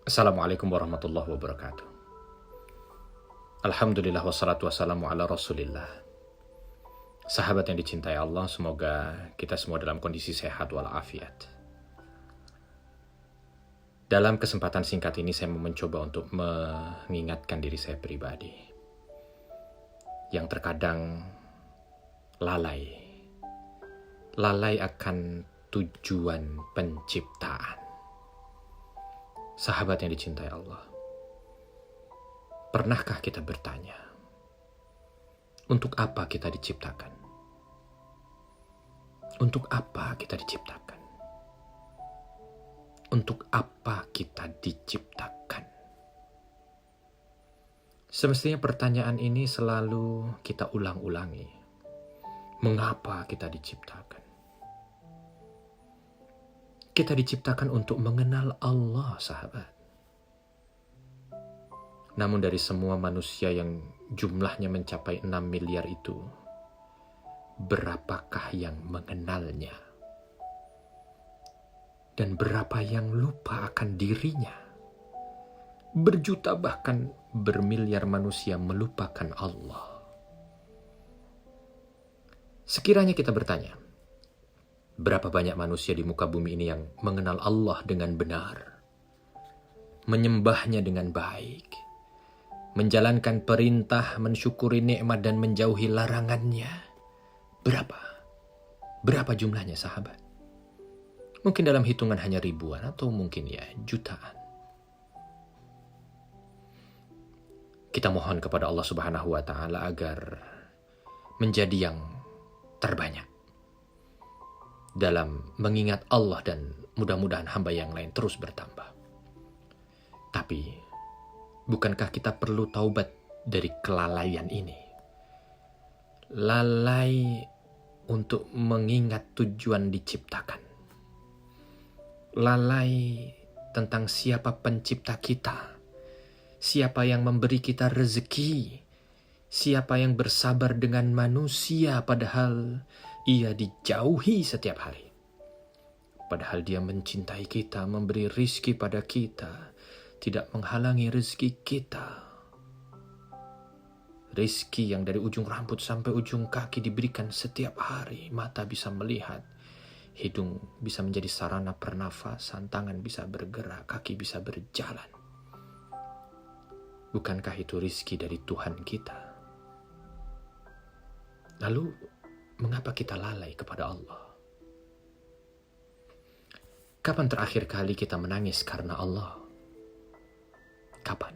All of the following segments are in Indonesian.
Assalamualaikum warahmatullahi wabarakatuh. Alhamdulillah wassalatu wassalamu ala rasulillah. Sahabat yang dicintai Allah, semoga kita semua dalam kondisi sehat walafiat. Dalam kesempatan singkat ini saya mau mencoba untuk mengingatkan diri saya pribadi yang terkadang lalai akan tujuan penciptaan. Sahabat yang dicintai Allah, pernahkah kita bertanya, untuk apa kita diciptakan? Untuk apa kita diciptakan? Untuk apa kita diciptakan? Semestinya pertanyaan ini selalu kita ulang-ulangi. Mengapa kita diciptakan? Kita diciptakan untuk mengenal Allah, sahabat. Namun dari semua manusia yang jumlahnya mencapai 6 miliar itu, berapakah yang mengenalnya? Dan berapa yang lupa akan dirinya? Berjuta bahkan bermiliar manusia melupakan Allah. Sekiranya kita bertanya, berapa banyak manusia di muka bumi ini yang mengenal Allah dengan benar, menyembahnya dengan baik, menjalankan perintah, mensyukuri nikmat dan menjauhi larangannya? Berapa? Berapa jumlahnya, sahabat? Mungkin dalam hitungan hanya ribuan atau mungkin ya jutaan. Kita mohon kepada Allah Subhanahu wa taala agar menjadi yang terbanyak dalam mengingat Allah, dan mudah-mudahan hamba yang lain terus bertambah. Tapi bukankah kita perlu taubat dari kelalaian ini? Lalai untuk mengingat tujuan diciptakan. Lalai tentang siapa pencipta kita. Siapa yang memberi kita rezeki. Siapa yang bersabar dengan manusia padahal ia dijauhi setiap hari. Padahal dia mencintai kita, memberi rizki pada kita, tidak menghalangi rizki kita. Rizki yang dari ujung rambut sampai ujung kaki diberikan setiap hari. Mata bisa melihat, hidung bisa menjadi sarana pernafasan, tangan bisa bergerak, kaki bisa berjalan. Bukankah itu rizki dari Tuhan kita? Lalu, mengapa kita lalai kepada Allah? Kapan terakhir kali kita menangis karena Allah? Kapan?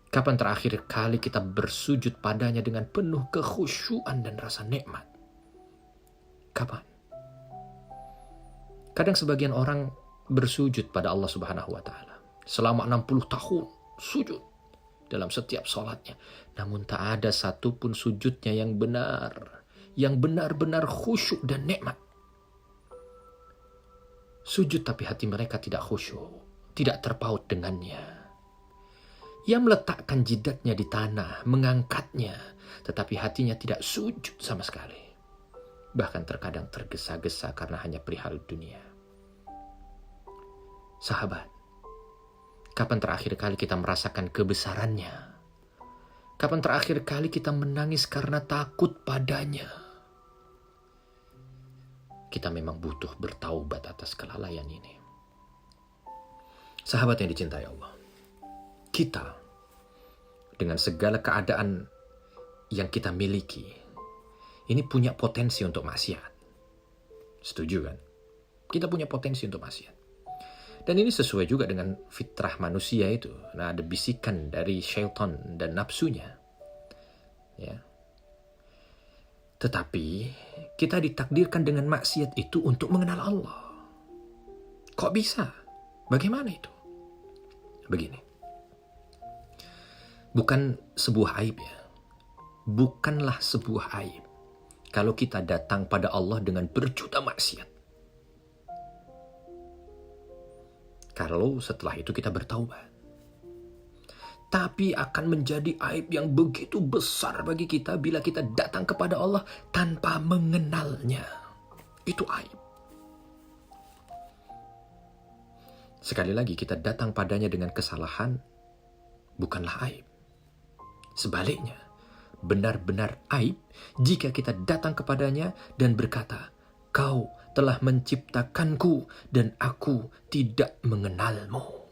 Kapan terakhir kali kita bersujud padanya dengan penuh kekhusyuan dan rasa nikmat? Kapan? Kadang sebagian orang bersujud pada Allah Subhanahu wa taala selama 60 tahun sujud dalam setiap sholatnya. Namun tak ada satupun sujudnya yang benar, yang benar-benar khusyuk dan nikmat. Sujud tapi hati mereka tidak khusyuk, tidak terpaut dengannya. Ia meletakkan jidatnya di tanah, mengangkatnya, tetapi hatinya tidak sujud sama sekali. Bahkan terkadang tergesa-gesa karena hanya perihal dunia. Sahabat, kapan terakhir kali kita merasakan kebesarannya? Kapan terakhir kali kita menangis karena takut padanya? Kita memang butuh bertaubat atas kelalaian ini. Sahabat yang dicintai Allah, kita dengan segala keadaan yang kita miliki, ini punya potensi untuk maksiat. Setuju kan? Kita punya potensi untuk maksiat. Dan ini sesuai juga dengan fitrah manusia itu. Nah, ada bisikan dari syaitan dan nafsunya. Ya. Tetapi kita ditakdirkan dengan maksiat itu untuk mengenal Allah. Kok bisa? Bagaimana itu? Begini. Bukan sebuah aib ya. Bukanlah sebuah aib kalau kita datang pada Allah dengan berjuta maksiat. Kalau setelah itu kita bertaubat. Tapi akan menjadi aib yang begitu besar bagi kita bila kita datang kepada Allah tanpa mengenalnya. Itu aib. Sekali lagi, kita datang padanya dengan kesalahan bukanlah aib. Sebaliknya, benar-benar aib jika kita datang kepadanya dan berkata, "Kau telah menciptakanku dan aku tidak mengenalmu."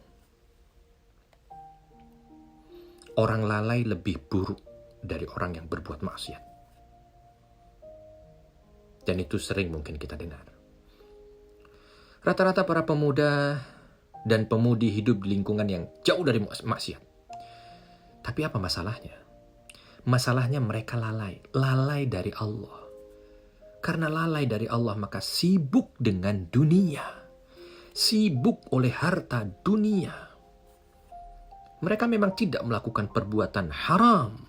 Orang lalai lebih buruk dari orang yang berbuat maksiat. Dan itu sering mungkin kita dengar. Rata-rata para pemuda dan pemudi hidup di lingkungan yang jauh dari maksiat. Tapi apa masalahnya? Masalahnya mereka lalai dari Allah. Karena lalai dari Allah maka sibuk dengan dunia. Sibuk oleh harta dunia. Mereka memang tidak melakukan perbuatan haram.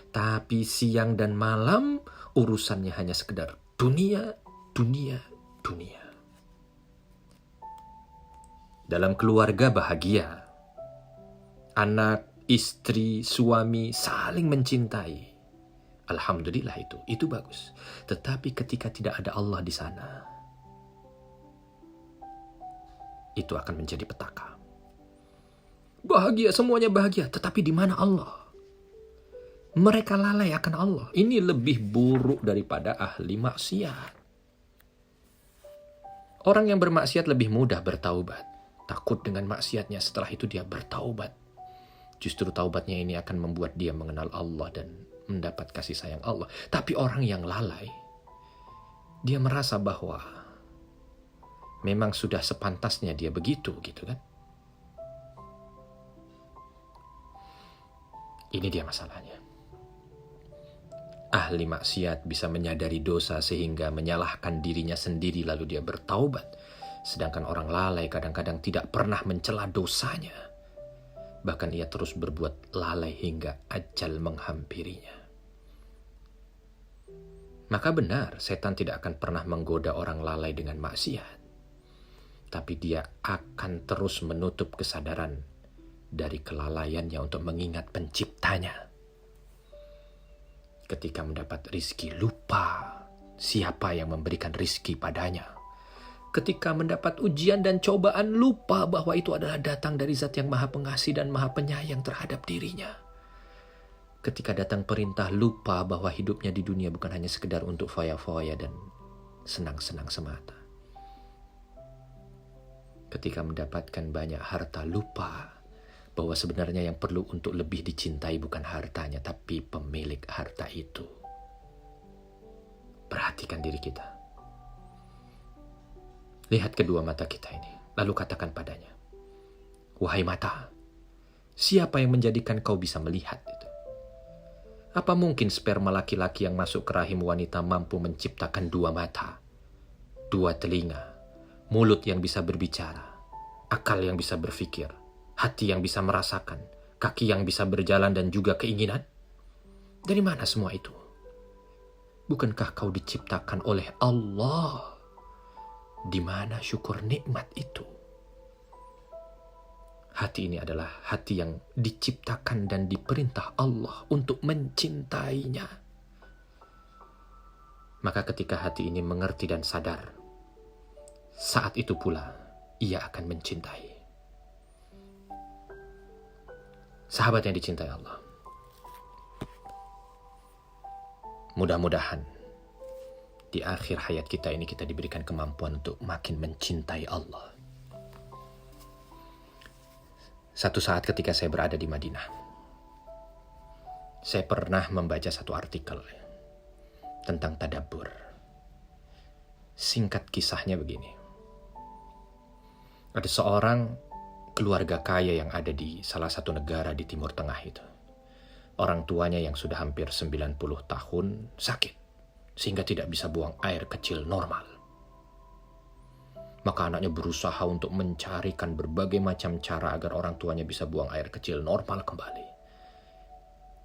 Tapi siang dan malam urusannya hanya sekedar dunia, dunia, dunia. Dalam keluarga bahagia. Anak, istri, suami saling mencintai. Alhamdulillah itu bagus. Tetapi ketika tidak ada Allah di sana, itu akan menjadi petaka. Bahagia, semuanya bahagia, tetapi di mana Allah? Mereka lalai akan Allah. Ini lebih buruk daripada ahli maksiat. Orang yang bermaksiat lebih mudah bertaubat. Takut dengan maksiatnya, setelah itu dia bertaubat. Justru taubatnya ini akan membuat dia mengenal Allah dan mendapat kasih sayang Allah. Tapi orang yang lalai, dia merasa bahwa memang sudah sepantasnya dia begitu, gitu kan? Ini dia masalahnya. Ahli maksiat bisa menyadari dosa sehingga menyalahkan dirinya sendiri lalu dia bertaubat. Sedangkan orang lalai kadang-kadang tidak pernah mencela dosanya. Bahkan ia terus berbuat lalai hingga ajal menghampirinya. Maka benar, setan tidak akan pernah menggoda orang lalai dengan maksiat. Tapi dia akan terus menutup kesadaran dari kelalaiannya untuk mengingat penciptanya. Ketika mendapat rizki, lupa siapa yang memberikan rizki padanya. Ketika mendapat ujian dan cobaan, lupa bahwa itu adalah datang dari Zat yang Maha Pengasih dan Maha Penyayang terhadap dirinya. Ketika datang perintah, lupa bahwa hidupnya di dunia bukan hanya sekedar untuk foya-foya dan senang-senang semata. Ketika mendapatkan banyak harta, lupa bahwa sebenarnya yang perlu untuk lebih dicintai bukan hartanya, tapi pemilik harta itu. Perhatikan diri kita. Lihat kedua mata kita ini, lalu katakan padanya, "Wahai mata, siapa yang menjadikan kau bisa melihat itu? Apa mungkin sperma laki-laki yang masuk ke rahim wanita mampu menciptakan dua mata, dua telinga, mulut yang bisa berbicara, akal yang bisa berpikir, hati yang bisa merasakan, kaki yang bisa berjalan dan juga keinginan? Dari mana semua itu? Bukankah kau diciptakan oleh Allah? Di mana syukur nikmat itu?" Hati ini adalah hati yang diciptakan dan diperintah Allah untuk mencintainya. Maka ketika hati ini mengerti dan sadar, saat itu pula ia akan mencintai. Sahabat yang dicintai Allah, mudah-mudahan di akhir hayat kita ini kita diberikan kemampuan untuk makin mencintai Allah. Satu saat ketika saya berada di Madinah, saya pernah membaca satu artikel tentang tadabbur. Singkat kisahnya begini. Ada seorang keluarga kaya yang ada di salah satu negara di Timur Tengah itu. Orang tuanya yang sudah hampir 90 tahun sakit, sehingga tidak bisa buang air kecil normal. Maka anaknya berusaha untuk mencarikan berbagai macam cara agar orang tuanya bisa buang air kecil normal kembali.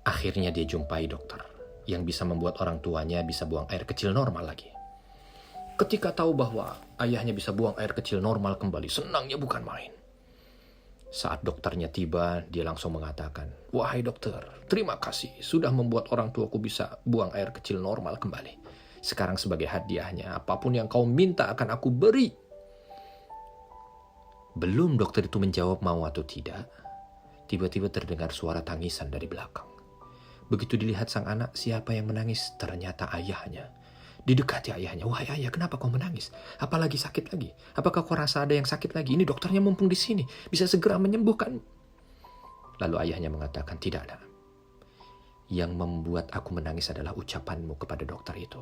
Akhirnya dia jumpai dokter yang bisa membuat orang tuanya bisa buang air kecil normal lagi. Ketika tahu bahwa ayahnya bisa buang air kecil normal kembali, senangnya bukan main. Saat dokternya tiba, dia langsung mengatakan, "Wahai dokter, terima kasih sudah membuat orang tuaku bisa buang air kecil normal kembali. Sekarang sebagai hadiahnya, apapun yang kau minta akan aku beri." Belum dokter itu menjawab mau atau tidak, tiba-tiba terdengar suara tangisan dari belakang. Begitu dilihat sang anak, siapa yang menangis? Ternyata ayahnya. Didekati ayahnya, "Wahai ayah, kenapa kau menangis? Apalagi sakit lagi? Apakah kau rasa ada yang sakit lagi? Ini dokternya mumpung di sini, bisa segera menyembuhkan." Lalu ayahnya mengatakan, "Tidak, nak. Yang membuat aku menangis adalah ucapanmu kepada dokter itu."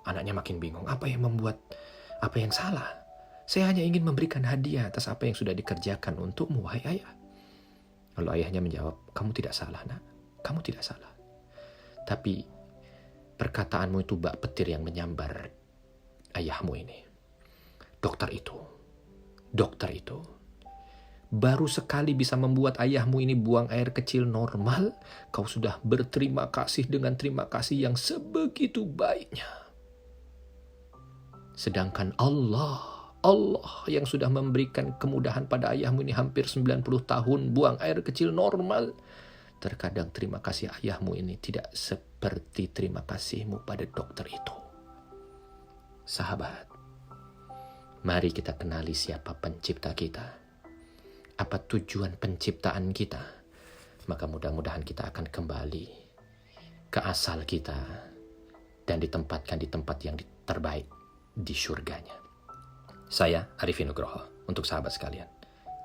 Anaknya makin bingung, apa yang salah? Saya hanya ingin memberikan hadiah atas apa yang sudah dikerjakan untukmu, wahai ayah. Lalu ayahnya menjawab, "Kamu tidak salah, nak. Kamu tidak salah. Tapi perkataanmu itu bak petir yang menyambar ayahmu ini. Dokter itu baru sekali bisa membuat ayahmu ini buang air kecil normal, kau sudah berterima kasih dengan terima kasih yang sebegitu baiknya. Sedangkan Allah yang sudah memberikan kemudahan pada ayahmu ini hampir 90 tahun buang air kecil normal. Terkadang terima kasih ayahmu ini tidak seperti terima kasihmu pada dokter itu." Sahabat, mari kita kenali siapa pencipta kita. Apa tujuan penciptaan kita? Maka mudah-mudahan kita akan kembali ke asal kita dan ditempatkan di tempat yang terbaik di surganya. Saya Arifin Nugroho untuk sahabat sekalian.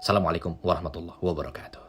Assalamualaikum warahmatullahi wabarakatuh.